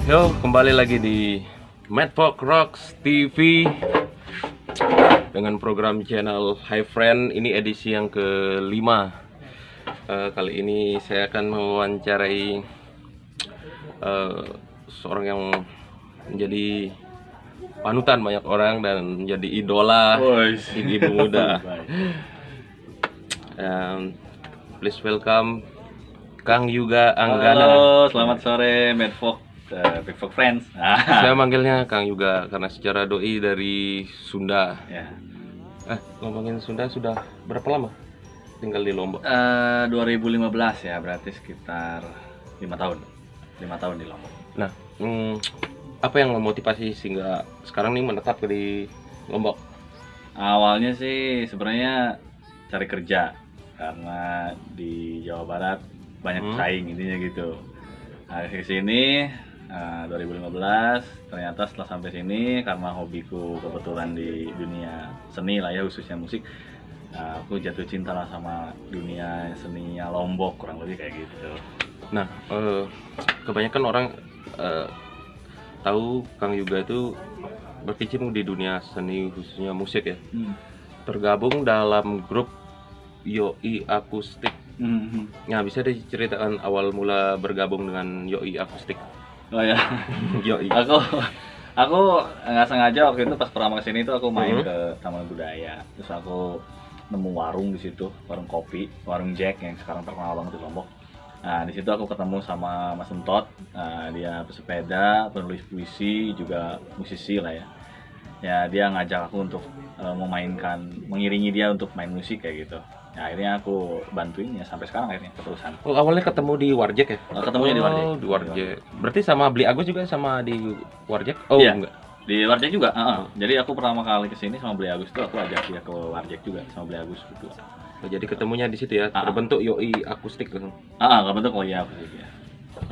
Yo, kembali lagi di Madfolk Rocks TV dengan program channel Hi Friend. Ini edisi yang kelima. Kali ini saya akan mewawancarai seorang yang menjadi panutan banyak orang dan menjadi idola ibu muda. Please welcome Kang Yuga Anggana. Halo, selamat sore Madfolk Friends. Saya manggilnya Kang Yuga karena secara doi dari Sunda. Ya. Ngomongin Sunda sudah berapa lama tinggal di Lombok? 2015 ya, berarti sekitar 5 tahun. 5 tahun di Lombok. Nah, apa yang memotivasi sehingga sekarang nih menetap di Lombok? Awalnya sih sebenarnya cari kerja karena di Jawa Barat banyak pesaing intinya gitu. Nah, ke sini 2015 ternyata setelah sampai sini karena hobiku kebetulan di dunia seni lah ya, khususnya musik, aku jatuh cinta lah sama dunia seninya Lombok, kurang lebih kayak gitu. Nah, kebanyakan orang tahu Kang Yuga itu berkecimpung di dunia seni khususnya musik ya. Tergabung dalam grup Yoi Akustik. Nah, bisa diceritakan awal mula bergabung dengan Yoi Akustik? Oh ya, Yoi. aku nggak sengaja waktu itu pas pertama kesini itu aku main ke Taman Budaya, terus aku nemu warung di situ, warung kopi, warung Jack yang sekarang terkenal banget di Lombok. Nah, di situ aku ketemu sama Mas Entot, dia pesepeda, penulis puisi, juga musisi lah ya. Ya, dia ngajak aku untuk mengiringi dia untuk main musik kayak gitu. Nah, akhirnya aku bantuin ya sampai sekarang akhirnya keterusan. Oh, awalnya ketemu di Warjek ya? Ketemunya di Warjek. Di Warjek. Berarti sama Beli Agus juga sama di Warjek? Oh, iya, enggak. di Warjek juga. Jadi aku pertama kali kesini sama Beli Agus tuh aku ajak dia ke Warjek juga sama Beli Agus gitu. Oh, jadi ketemunya di situ ya, terbentuk Yoi Akustik kan? Kalau bentuk ya aku sih ya.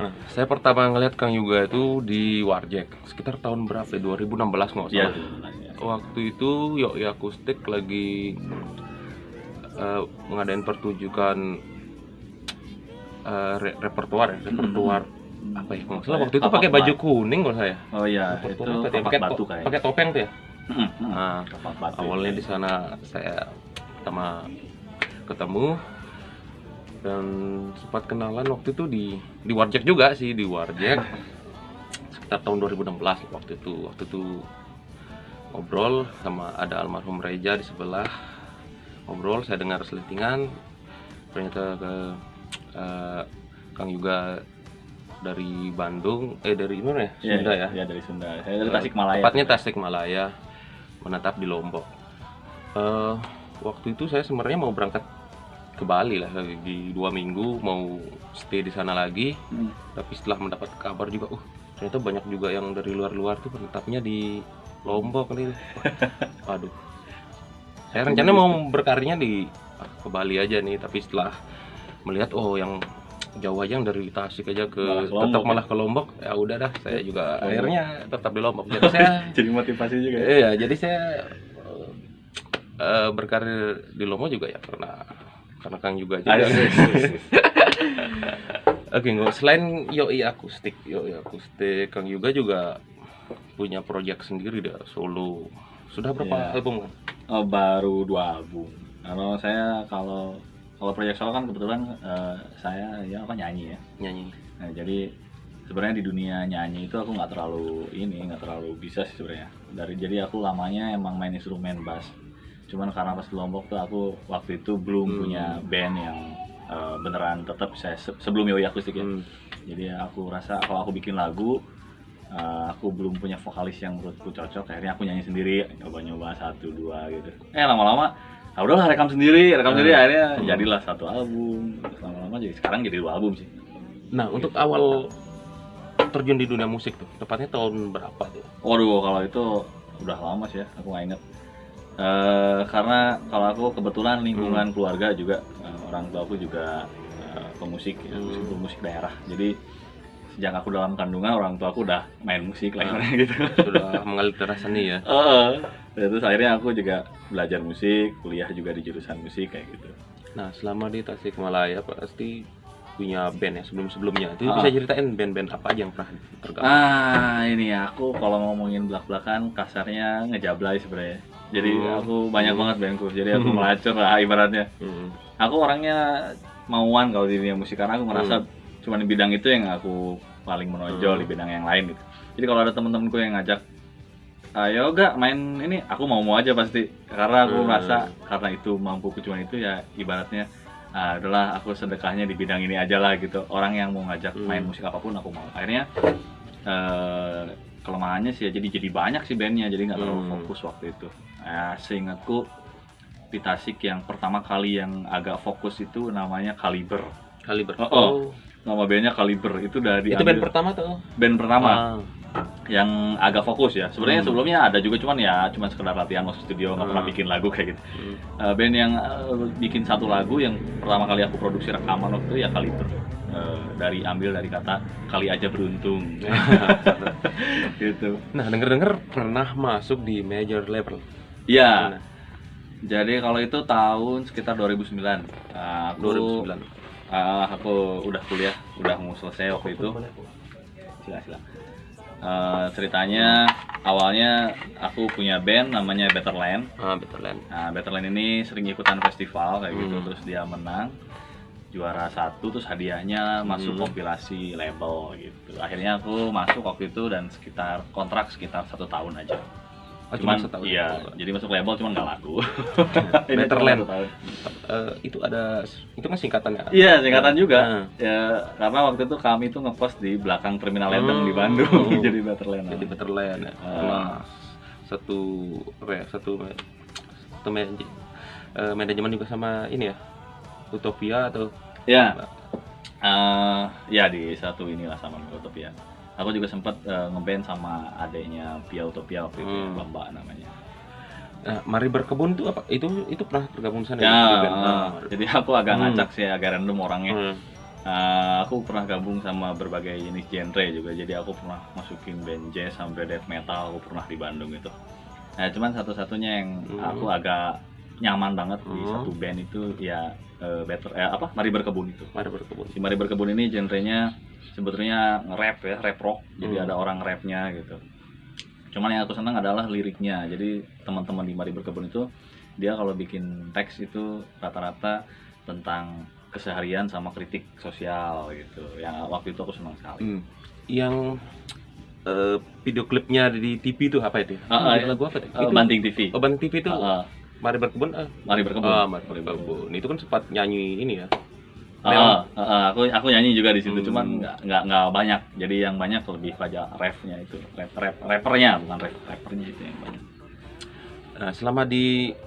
Nah, saya pertama ngeliat Kang Yuga itu di Warjek sekitar tahun berapa ya? 2016 nggak salah. Iya. Waktu itu Yoi Akustik lagi mengadain pertunjukan repertuar apa ya? Nggak salah waktu itu pakai baju kuning kalau saya. Oh iya, itu Papak Batu kayak. Pakai topeng tuh ya. Nah, Papak Batu. awalnya di sana saya pertama ketemu dan sempat kenalan waktu itu di Warjek juga sih, di Warjek sekitar tahun 2016 waktu itu ngobrol sama ada almarhum Reja di sebelah, ngobrol, saya dengar selentingan ternyata Kang Yuga dari Bandung, dari mana ya? Sunda ya? Iya, dari Sunda. Saya dari Tasikmalaya. Tepatnya Tasikmalaya, menetap di Lombok. Waktu itu saya sebenarnya mau berangkat ke Bali lah di 2 minggu, mau stay di sana lagi. Tapi setelah mendapat kabar juga, ternyata banyak juga yang dari luar tuh menetapnya di Lombok nih. Aduh, saya rencananya mau berkarirnya ke Bali aja nih, tapi setelah melihat yang jauh aja, yang dari Tasik aja malah ke Lombok, ya udah dah, saya juga akhirnya tetap di Lombok. Jadi saya jadi motivasi juga. Iya, jadi saya berkarir di Lombok juga ya karena Kang juga juga. Oke, selain Yoi Akustik, Kang Juga punya proyek sendiri dah, solo. Sudah berapa album kan? Baru 2 album. Kalau proyek solo kan kebetulan saya ya nyanyi ya. Nyanyi. Nah, jadi sebenarnya di dunia nyanyi itu aku nggak terlalu bisa sih sebenarnya. Jadi aku lamanya emang main instrumen bass. Cuman karena pas di Lombok tuh aku waktu itu belum punya band yang beneran tetap saya sebelum Yoi Akustik ya. Jadi aku rasa kalau aku bikin lagu aku belum punya vokalis yang menurutku cocok, akhirnya aku nyanyi sendiri, nyoba 1, 2 gitu. Lama-lama udahlah rekam sendiri akhirnya jadilah 1 album. Terus lama-lama sekarang jadi 2 album sih. Nah, untuk awal terjun di dunia musik tuh tepatnya tahun berapa tuh? Waduh, kalau itu udah lama sih ya, aku nggak inget. Karena kalau aku kebetulan lingkungan keluarga juga, orang tua aku juga pemusik ya, musik daerah. Jadi sejak aku dalam kandungan orang tua aku udah main musik lah gitu. Sudah mengalir terus seni ya. Terus akhirnya aku juga belajar musik, kuliah juga di jurusan musik kayak gitu. Nah, selama di Tasikmalaya pasti punya band ya sebelumnya. Itu bisa ceritain band-band apa aja yang pernah tergabung? Ini ya, aku kalau ngomongin belak-belakan kasarnya ngejablay sebenarnya. Jadi aku banyak banget bandku. Jadi aku melacur lah ibaratnya. Aku orangnya mauan kalau di dunia musik karena aku ngerasa cuma di bidang itu yang aku paling menonjol di bidang yang lain gitu. Jadi kalau ada temen-temenku yang ngajak, ayo gak main ini, aku mau aja pasti. Karena aku merasa karena itu mampuku cuma itu ya ibaratnya adalah aku sedekahnya di bidang ini aja lah gitu. Orang yang mau ngajak main musik apapun aku mau. Akhirnya kelemahannya sih ya jadi banyak sih bandnya, jadi nggak terlalu fokus waktu itu. Seingatku di Tasik yang pertama kali yang agak fokus itu namanya Kaliber. Nama bandnya Kaliber, itu udah diambil. Itu band pertama tuh? Band pertama yang agak fokus ya. Sebenarnya sebelumnya ada juga cuman sekedar latihan masuk studio, nggak pernah bikin lagu kayak gitu. Band yang bikin satu lagu yang pertama kali aku produksi rekaman waktu itu ya Kaliber. Ambil dari kata kali aja beruntung. Gitu. Nah, denger pernah masuk di major label. Iya. Jadi kalau itu tahun sekitar 2009. 2009. Aku udah kuliah, udah mau selesai waktu itu. Sila. Ceritanya awalnya aku punya band namanya Betterland. Betterland. Betterland ini sering ikutan festival kayak gitu, terus dia menang juara 1, terus hadiahnya masuk kompilasi label gitu. Akhirnya aku masuk waktu itu dan kontrak sekitar 1 tahun aja. Cuman iya, jadi masuk label cuman nggak laku. Betterland. Itu kan singkatannya. Iya, singkatan juga. Ya, karena waktu itu kami tuh ngekos di belakang terminal Lenteng di Bandung. Jadi Betterland. Jadi Betterland. Satu manajemen juga sama ini ya. Utopia atau? Ya. Ya di satu inilah sama Utopia. Aku juga sempat ngeband sama adeknya Pia Utopia waktu itu, Bamba namanya. Nah, Mari Berkebun tuh apa? Itu pernah tergabung di sana ya? Jadi aku agak ngacak sih, agak random orangnya. Aku pernah gabung sama berbagai jenis genre juga. Jadi aku pernah masukin band jazz sampai death metal, aku pernah di Bandung itu. Nah, cuman satu-satunya yang aku agak nyaman banget di satu band itu ya Mari Berkebun itu. Si Mari Berkebun ini genrenya sebetulnya nge-rap ya, rap rock. Jadi ada orang rapnya gitu. Cuman yang aku senang adalah liriknya. Jadi teman-teman di Mari Berkebun itu dia kalau bikin teks itu rata-rata tentang keseharian sama kritik sosial gitu. Yang waktu itu aku senang sekali. Yang video klipnya di TV itu apa itu? Lagu apa itu? Banting TV. Banting TV itu Mari Berkebun. Mari Berkebun. Mari Berkebun. Itu kan sempat nyanyi ini ya. Aku nyanyi juga di situ, cuman nggak banyak. Jadi yang banyak lebih pada rapnya itu, rappernya bukan rappernya itu yang banyak. Nah, selama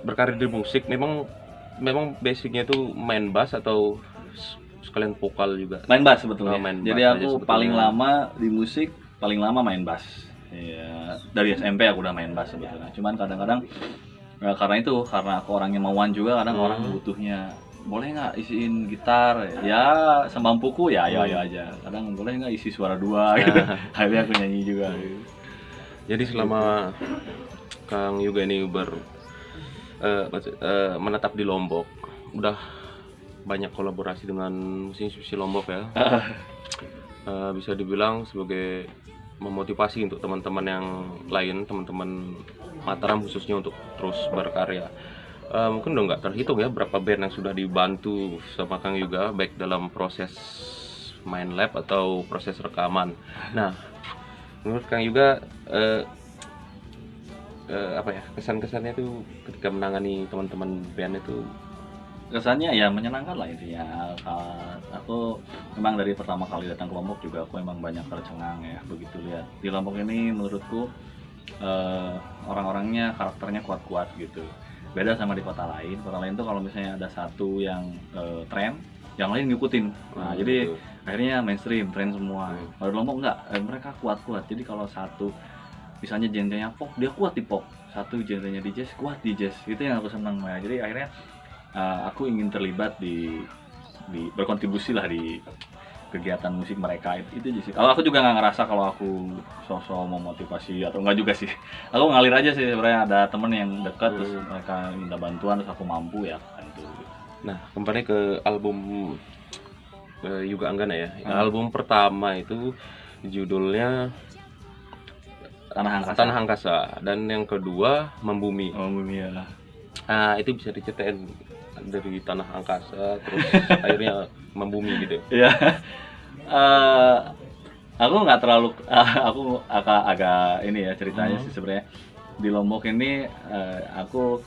berkarir di musik, memang basicnya itu main bass atau sekalian vokal juga? Main bass sebetulnya. Jadi aku sebetulnya. paling lama di musik, paling lama main bass. Ya, dari SMP aku udah main bass sebetulnya. Cuman kadang-kadang karena aku orangnya mauan juga, kadang orang butuhnya boleh nggak isiin gitar ya semampuku ya ayo aja, kadang boleh nggak isi suara 2 gitu. Akhirnya aku nyanyi juga gitu. Jadi selama Kang Yuga ini menetap di Lombok, udah banyak kolaborasi dengan musisi Lombok ya. Bisa dibilang sebagai memotivasi untuk teman-teman yang lain, teman-teman Mataram khususnya untuk terus berkarya. Mungkin udah nggak terhitung ya berapa band yang sudah dibantu sama Kang Yuga, baik dalam proses main lab atau proses rekaman. Nah, menurut Kang Yuga apa ya kesan-kesannya itu ketika menangani teman-teman band itu? Kesannya ya menyenangkan lah intinya. Aku memang dari pertama kali datang ke Lombok juga aku memang banyak tercengang ya begitu lihat di Lombok ini. Menurutku orang-orangnya karakternya kuat-kuat gitu. Beda sama di kota lain. Kota lain tuh kalau misalnya ada satu yang tren, yang lain ngikutin. Nah, jadi akhirnya mainstream, tren semua. Kalau di Lombok enggak, mereka kuat-kuat. Jadi kalau satu misalnya genrenya pop, dia kuat di pop. Satu genrenya di jazz, kuat di jazz. Itu yang aku senang ya. Jadi akhirnya aku ingin terlibat di berkontribusi lah di kegiatan musik mereka itu aja sih. Kalau aku juga nggak ngerasa kalau aku sosok memotivasi atau enggak juga sih. Aku ngalir aja sih sebenarnya, ada temen yang dekat terus mereka minta bantuan terus aku mampu ya bantu. Nah, kembali ke album Yuga Anggana ya. Hmm. Album pertama itu judulnya Tanah Angkasa. Tanah Angkasa, dan yang kedua Membumi. Oh, Bumi ya. Nah, itu bisa diceritain dari Tanah Angkasa terus akhirnya Membumi gitu. Ya, aku nggak terlalu, aku agak ini ya ceritanya sih sebenarnya. Di Lombok ini aku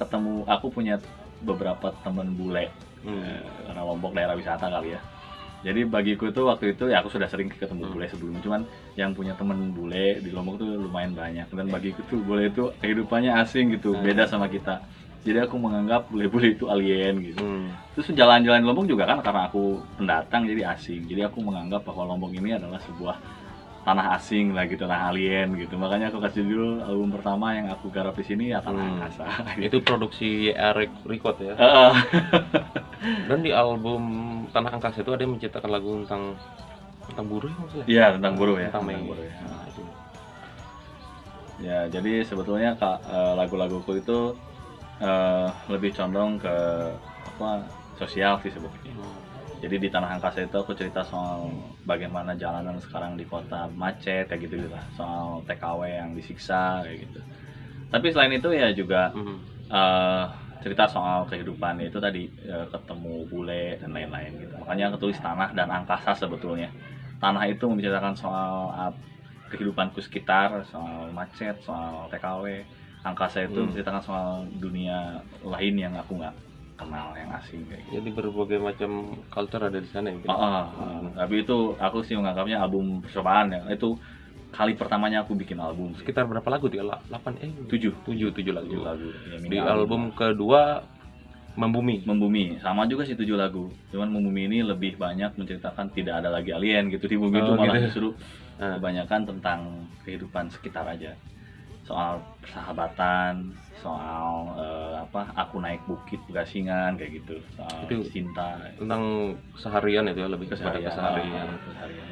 punya beberapa teman bule. Karena Lombok daerah wisata kali ya. Jadi bagiku tuh waktu itu ya aku sudah sering ketemu bule sebelumnya, cuman yang punya temen bule di Lombok tuh lumayan banyak, dan bagiku tuh bule itu kehidupannya asing gitu, beda sama kita. Jadi aku menganggap bule-bule itu alien gitu. Terus jalan-jalan di Lombok juga kan karena aku pendatang jadi asing. Jadi aku menganggap bahwa Lombok ini adalah sebuah tanah asing lah gitu, tanah alien gitu. Makanya aku kasih judul album pertama yang aku garap di sini ya Tanah Angkasa. Itu produksi Record ya. Dan di album Tanah Angkasa itu ada yang menciptakan lagu tentang buruh ya maksudnya? Iya, tentang buruh ya. Tentang Tentang Mei. buruh ya. Nah, itu. Ya, jadi sebetulnya lagu-laguku itu lebih condong ke apa sosial sih sebetulnya. Jadi di Tanah Angkasa itu aku cerita soal bagaimana jalanan sekarang di kota macet kayak gitu lah, soal TKW yang disiksa kayak gitu. Tapi selain itu ya juga cerita soal kehidupan itu tadi, ketemu bule dan lain-lain gitu. Makanya aku tulis Tanah dan Angkasa sebetulnya. Tanah itu menceritakan soal kehidupanku sekitar, soal macet, soal TKW. Angkasa itu menceritakan soal dunia lain yang aku nggak kenal, yang asing kayak gitu. Jadi berbagai macam culture ada di sana ya. Tapi itu aku sih menganggapnya album percobaan ya. Itu kali pertamanya aku bikin album. Sekitar berapa lagu? 8 7 lagu. lagu. Ya, Di album kedua Membumi. Membumi sama juga sih 7 lagu. Cuman Membumi ini lebih banyak menceritakan tidak ada lagi alien gitu. Di Bumi itu malah gitu. justru kebanyakan tentang kehidupan sekitar aja. Soal persahabatan, soal aku naik bukit Gasingan kayak gitu, soal Itu cinta, tentang keseharian itu ya, lebih kepada keseharian.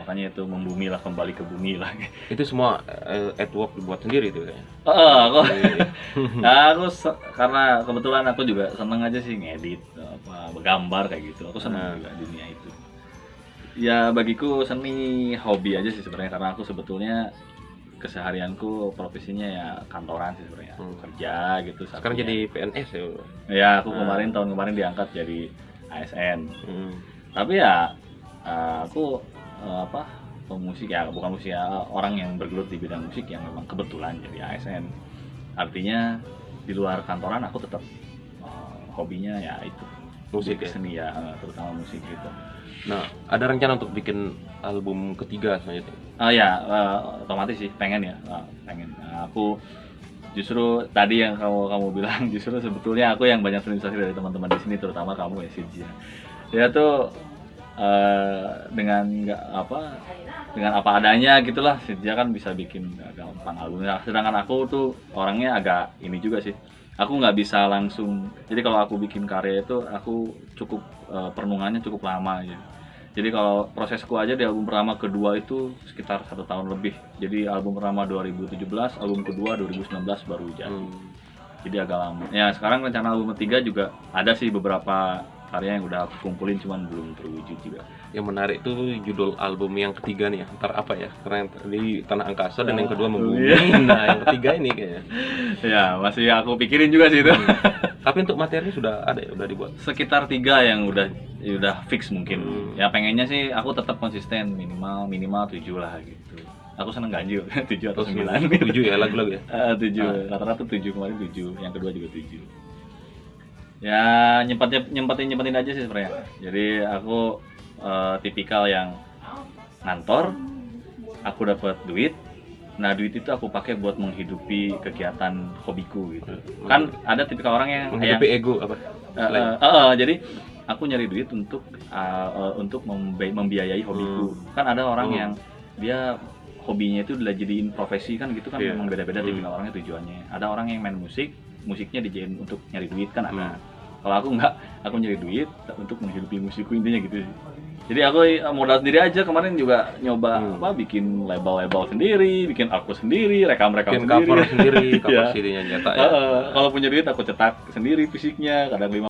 Makanya itu membumi lah, kembali ke bumi lah. Itu semua artwork dibuat sendiri itu kayaknya. Karena kebetulan aku juga seneng aja sih ngedit, bergambar kayak gitu. Aku seneng juga dunia itu. Ya bagiku seni hobi aja sih sebenarnya, karena aku sebetulnya keseharianku profesinya ya kantoran sih sebenarnya, kerja gitu. Sekarang jadi PNS ya. Ya aku tahun kemarin diangkat jadi ASN. Tapi ya aku pemusik ya, bukan musik ya, orang yang bergelut di bidang musik yang memang kebetulan jadi ASN. Artinya di luar kantoran aku tetap hobinya ya itu Musik ya? seni ya, terutama musik gitu. Nah, ada rencana untuk bikin album ketiga selanjutnya? Otomatis sih pengen ya, pengen. Aku justru tadi yang kamu bilang, justru sebetulnya aku yang banyak terinspirasi dari teman-teman di sini, terutama kamu ya Sinja. Dia tuh dengan apa adanya gitulah, Sinja kan bisa bikin gampang albumnya. Sedangkan aku tuh orangnya agak ini juga sih. Aku nggak bisa langsung. Jadi kalau aku bikin karya itu aku cukup perenungannya cukup lama gitu. Jadi kalau prosesku aja di album pertama kedua itu sekitar 1 tahun lebih. Jadi album pertama 2017, album kedua 2019 baru jadi. Jadi agak lama. Ya sekarang rencana album ketiga juga ada sih beberapa karya yang udah aku kumpulin, cuman belum terwujud juga. Yang menarik tuh judul album yang ketiga nih, ntar apa ya? Karena yang tadi Tanah Angkasa dan yang kedua Membumi. Nah yang ketiga ini kayaknya. Ya masih aku pikirin juga sih itu. Tapi untuk materi sudah ada ya, udah dibuat. Sekitar 3 yang udah fix mungkin. Ya pengennya sih aku tetap konsisten, minimal 7 lah gitu. Aku seneng ganjil 7 atau 9. 7 ya lagu-lagu ya. 7. Rata-rata 7, kemarin 7, yang kedua juga 7. Ya nyempetin aja sih sebenarnya. Jadi aku tipikal yang ngantor, aku dapat duit. Nah duit itu aku pakai buat menghidupi kegiatan hobiku gitu. Kan ada tipikal orang yang menghidupi ego apa? Jadi aku nyari duit untuk membiayai hobiku. Kan ada orang yang dia hobinya itu udah jadiin profesi kan gitu kan, memang beda-beda tipikal orangnya tujuannya. Ada orang yang main musiknya dijadiin untuk nyari duit kan ada. Kalau aku enggak, aku nyari duit untuk menghidupi musikku, intinya gitu sih. Jadi aku modal sendiri aja, kemarin juga nyoba bikin label sendiri, bikin aku sendiri, rekam bikin sendiri, cover sendiri, cover CD-nya nyetak ya. Kalau punya duit aku cetak sendiri fisiknya, kadang 5